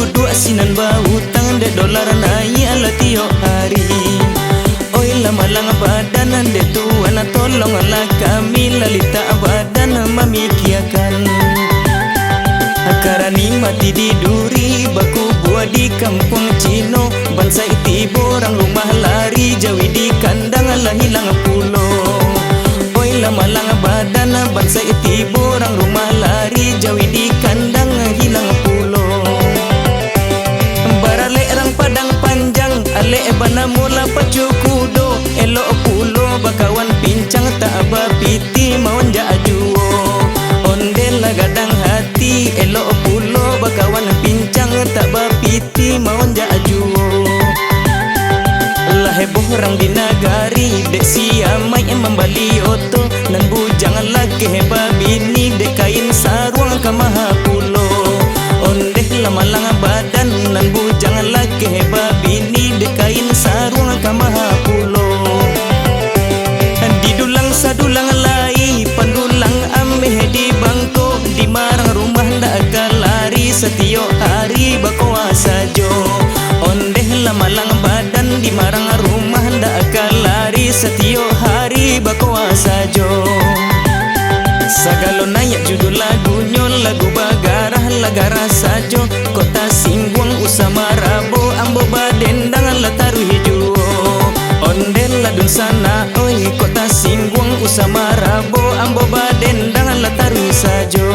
duduk asinan bahutang de dolar naik ala tiap hari. Oi lama-lang badan de tuan tolonglah kami lalita badan memikirkan. Karani mati di duri baku buah di kampung Cino, bangsa itibo orang rumah lari jawi di kandang lah hilang pulau. Oi lama-lang badan bangsa itibo orang rumah lari jawi di kandang hilang pulau. Barale orang padang panjang ale bana mula pacu kudo, elok pulau bakawan pincang tak bapiti mau jajuo. Ondel gadang hati elok pulau bakawan pincang tak bapiti mau jajuo. Lah heboh orang di nagari dek siamai membali oto, nan bujang lagi heba bini dek kain sarung ke maha pulau. Ondeh lama-lang badan nan bujang lagi heba bini dek kain sarung ke maha pulau. Di dulang sadulang lai pandulang ameh di bangko, di marang rumah ndak lari setiap hari bakoa sajo. Ondeh lama-lang badan di marang rumah ndak lari setiap hari bakoa sajo. Sagalo nayak judul lagunya lagu bagarah lagara sajo, kota Singguang usama rabo ambo badendang lataru hijuo. Ondel ladun sana oi kota Singguang usama rabo ambo badendang lataru sajo.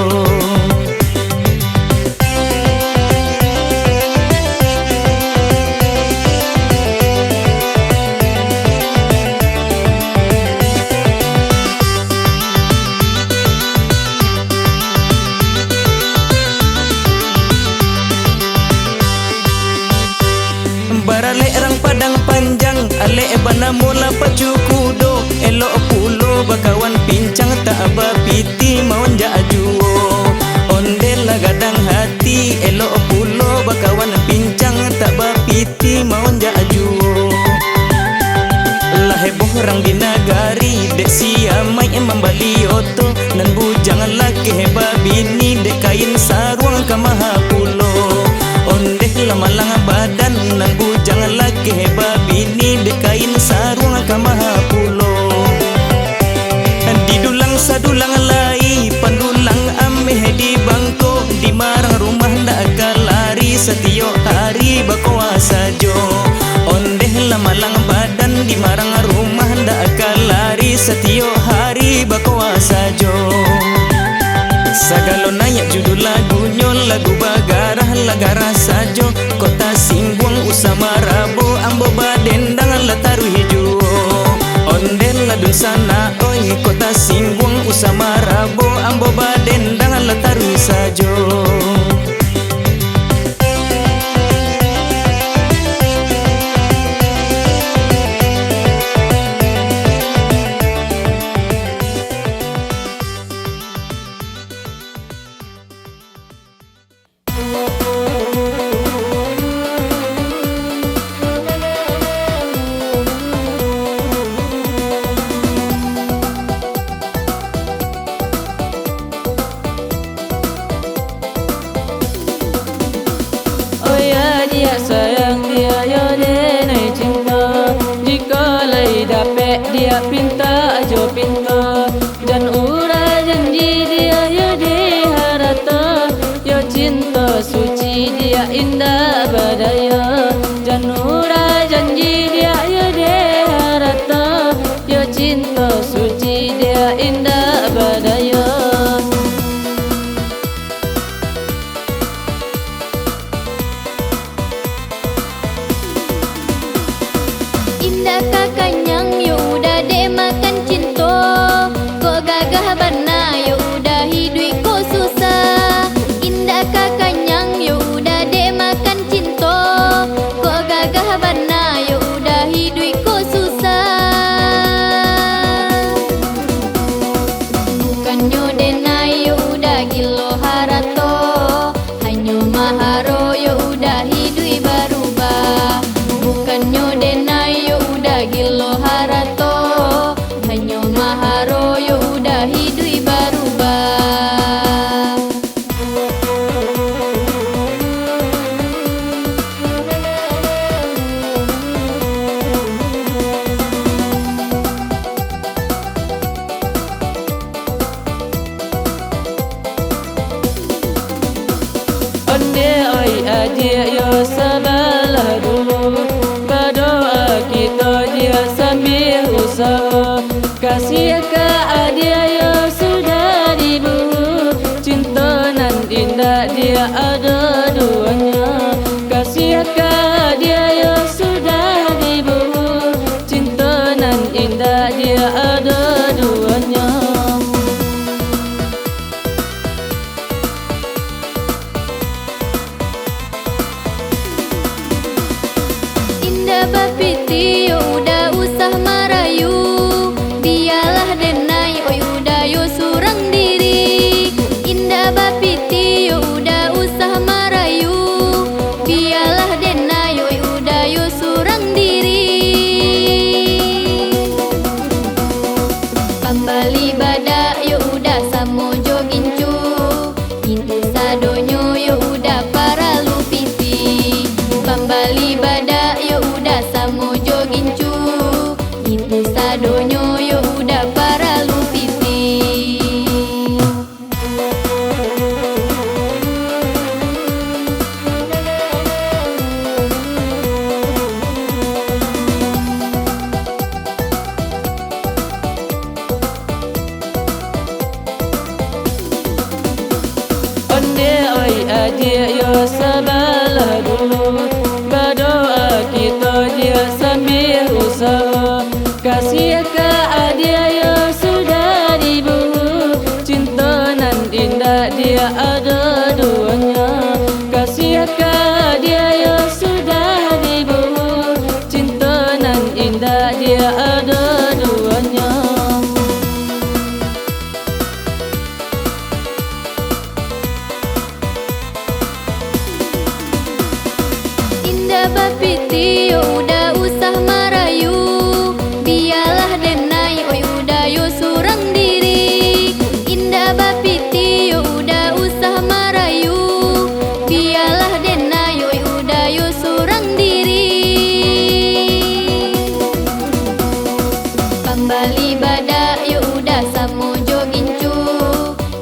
Barale orang padang panjang ale bana mula pacu kudo, elok pulau bakawan pincang tak bapiti mau jajuo. Ondel gadang hati elok pulau bakawan pincang tak bapiti mau jajuo. Lah heboh orang di nagari dek siamai membali oto, nan bujang lagi heba bini dek kain sarung ke maha pulau. Ondeh lama-lang badan nan bujang lagi heba bini dek kain sarung ke maha pulau. Di dulang sadulang lai pandulang ameh di bangko, di marang rumah ndak lari setiap hari bakoa sajo. Ondeh lama-lang badan di marang rumah ndak lari setiap hari bakoa sajo. Sagalo nayak judul lagunya lagu bagarah lagara sajo, kota Singguang usama rabo ambo badendang lataru hijuo. Ondel ladun sana oi kota Singguang usama rabo ambo badendang lataru sajo. Dia sayang dia yo denai cinta, jika lai dapat dia pinta ajo pinta, dan ura janji dia yo diharata, yo cinta suci dia indah badaya, dan ura janji dia yo diharata, yo cinta suci dia indah badaya. Indah kakanyang yo udah dek makan cinta, kok gagah bana yo udah hidup kok susah. Indah kakanyang yo udah dek makan cinta, kok gagah bapiti yo udah usah marayu, biarlah denai oi udah yo surang diri. Indah bapiti yo udah usah marayu, biarlah denai oi udah yo surang diri. Pambali badak yo udah samo jogincu, inti sadonyo yo udah para lupiti. Pambali badak yo udah samo jogincu, inti sadonyo yo udah para lupiti. Onde oi adik yo sabarlah dulu, berdoa kita dia sambil usaha. Kasih ke adik yo sudah diburu, cinta nan indah dia ada duanya. Kasih ke adik yo sudah diburu, cinta nan indah dia ada duanya. Indah bapiti yo udah usah marayu, biarlah denai oi udah yo surang diri. Indah bapiti yo udah usah marayu, biarlah denai oi udah yo surang diri. Pambali badak yo udah samo jogincu,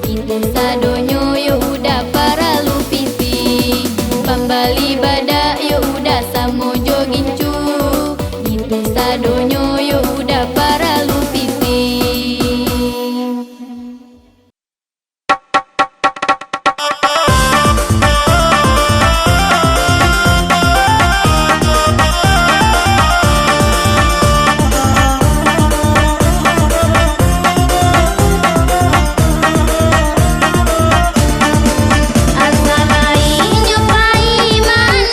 inti sadonyo yo udah para lupiti. Pambali badak yo udah samo jogincu, inti sadonyo yo udah para lupiti. Asa hai jumpai man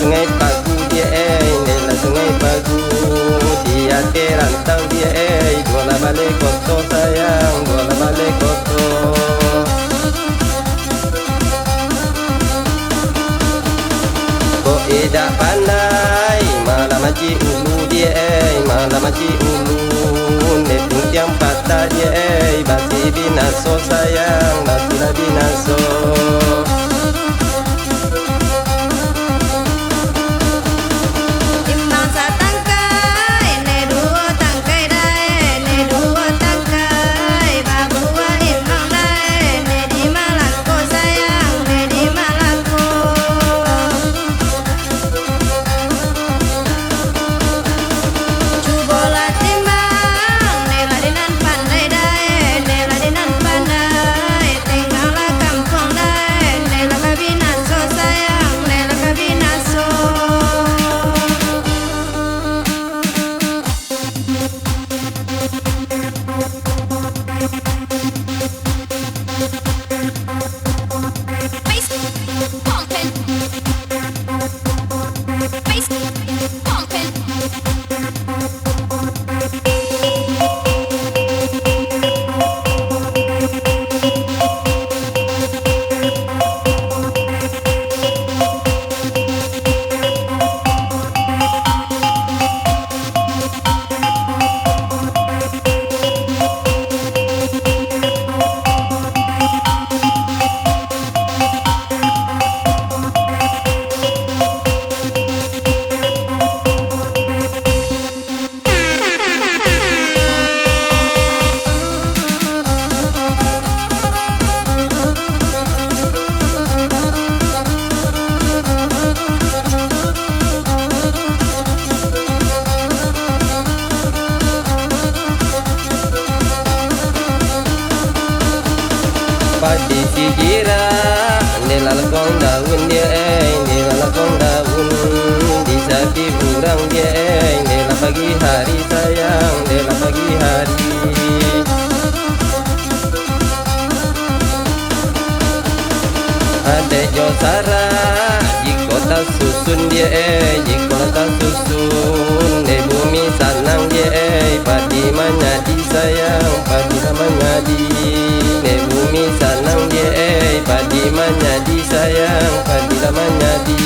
sungai Pagu dia nela sungai Pagu. Dia terantau dia bola balik koto sayang, bola balik koto. Kok tidak pandai malah maci ulu dia malah maci ulu. Nepung tiang patah dia basi binaso sayang, basilah binaso. Padi sijira nela lekong daun dia nela lekong daun. Di sapi urang dia nela pagi hari sayang, nela pagi hari. Ada josara di kota susun dia di kota susun. Di bumi sanang dia padi manyadi sayang, padi manyadi. Di bumi sanang dia padi manyadi sayang, padi manyadi.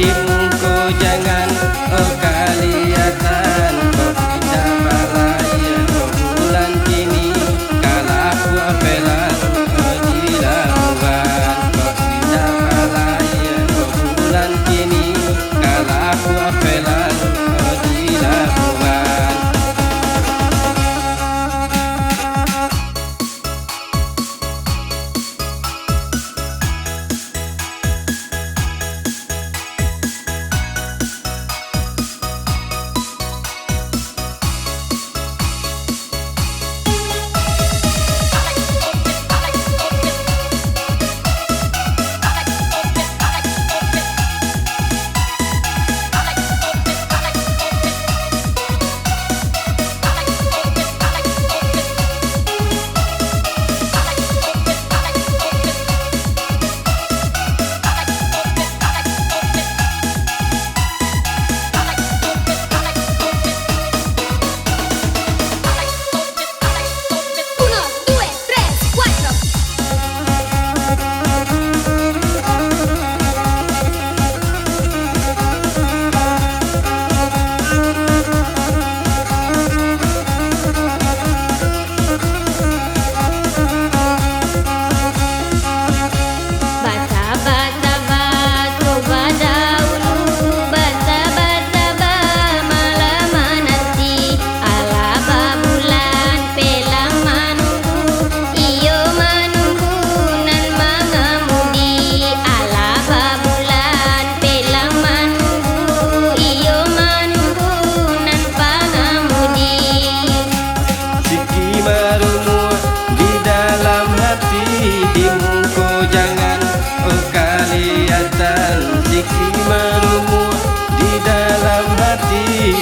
di muka jangan kelihatan. Kok tidak balaya bulan kini kalau aku apelan di labuan. Kok tidak balaya bulan kini kalau aku apelan di labuan.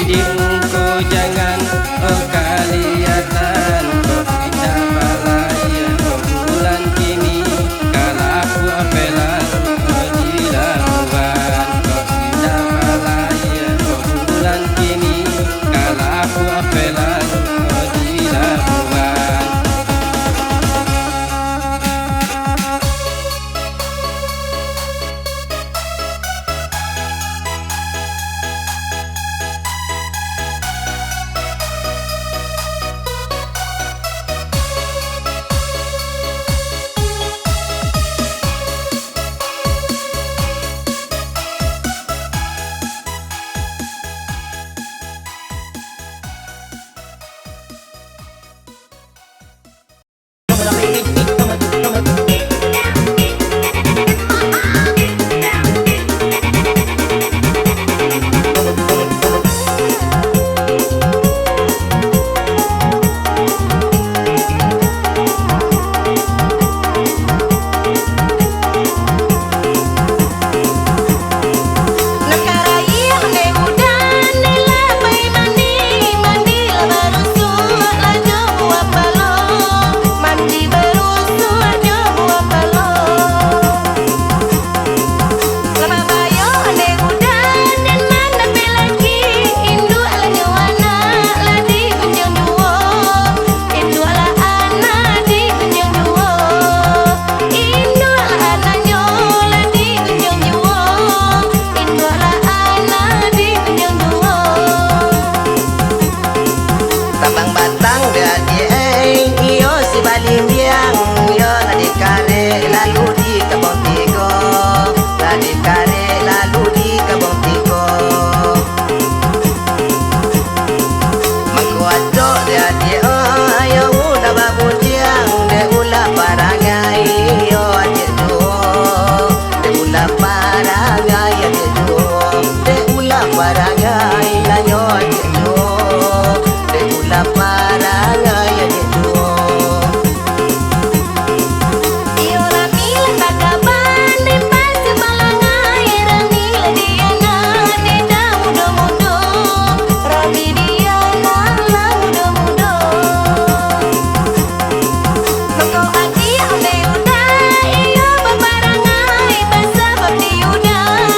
Di muka jangan kelihatan. Kok tidak balaya bulan kini kalau aku apelan di labuan. Kok tidak balaya bulan kini kalau aku apelan di labuan. Kau adik udah iyo baparangai basa babdi udah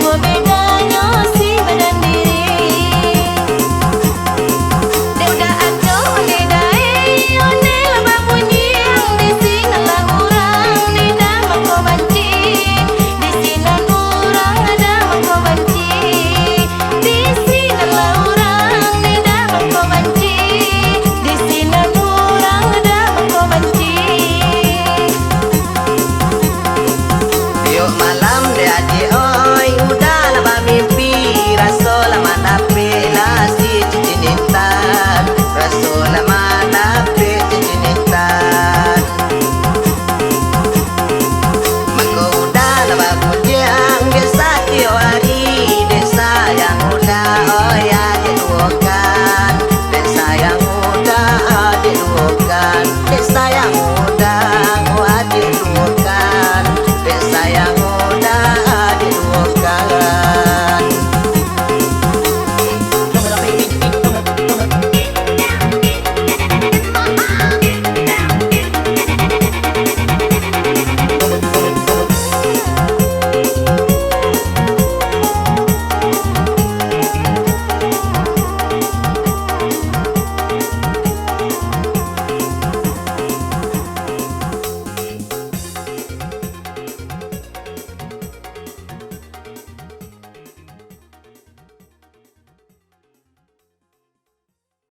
mau